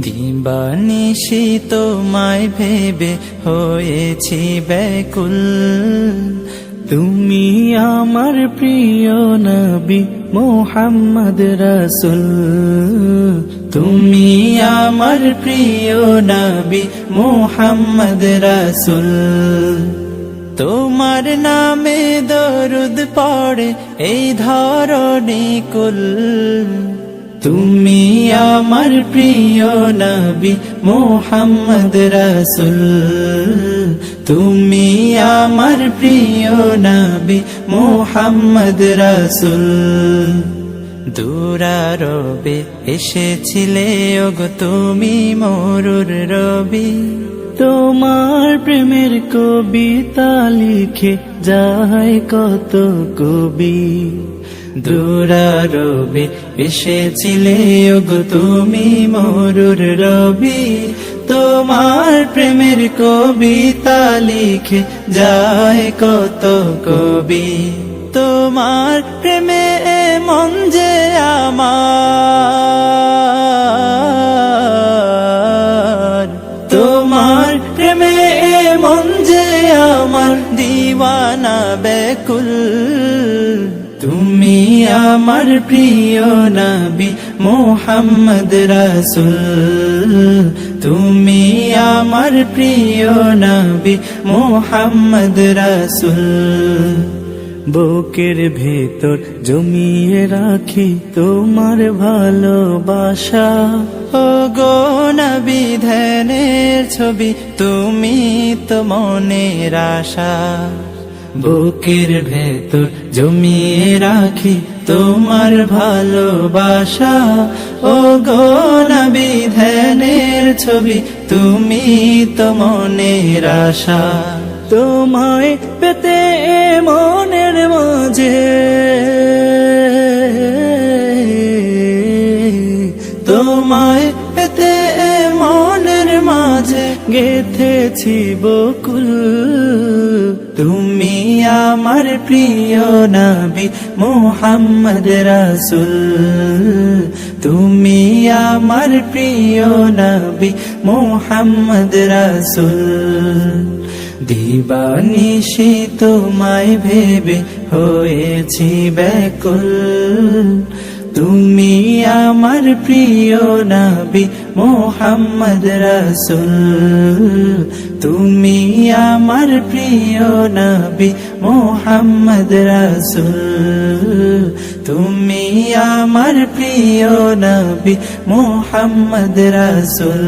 দিবানিশি তোমায় ভেবে হয়েছি ব্যাকুল, তুমি আমার প্রিয় নবী মুহাম্মদ রাসূল। তুমি আমার প্রিয় নবী মুহাম্মদ রাসূল। তোমার নামে দরুদ পড়ে এই ধরণী কুল, তুমি আমার প্রিয় নবী মুহাম্মদ রাসূল। তুমি আমার প্রিয় নবী মুহাম্মদ রাসূল। দুরারবে এসেছিলে ওগো তুমি মরুর রবি, তোমার প্রেমের কবিতা লিখে যায় কত কবি। দুরারবে এসেছিলে ওগো তুমি মরুর রবি, তোমার প্রেমের কবিতা লিখে যায় কত কবি। তোমার প্রেমে মন যে আমার, তোমার প্রেমে মন যে আমার দিওয়ানা ব্যাকুল। তুমি আমার প্রিয় নবী মুহাম্মদ রাসূল। তুমি আমার প্রিয় নবী মুহাম্মদ রাসূল। বুকের ভেতর জমিয়ে রাখি তোমার ভালোবাসা, ও গো নবী ধ্যানের ছবি তুমি তো মনের আশা। বুকের ভেতর জমিয়ে রাখি তোমার ভালোবাসা, ও গো নবী ধ্যানের ছবি তুমি তো মনের আশা। তোমায় পেতে মনের মাঝে, তোমায় পেতে মনের মাঝে গেথেছি বকুল। তুমি আমার প্রিয় নবী মুহাম্মদ রাসূল। তুমি আমার প্রিয় নবী মুহাম্মদ রাসূল। দিবানিশি তোমায় ভেবে হয়েছি ব্যাকুল, তুমি আমার প্রিয় নবী মুহাম্মদ রাসূল। তুমি আমার প্রিয় নবী মুহাম্মদ রাসূল। তুমি আমার প্রিয় নবী মুহাম্মদ রাসূল।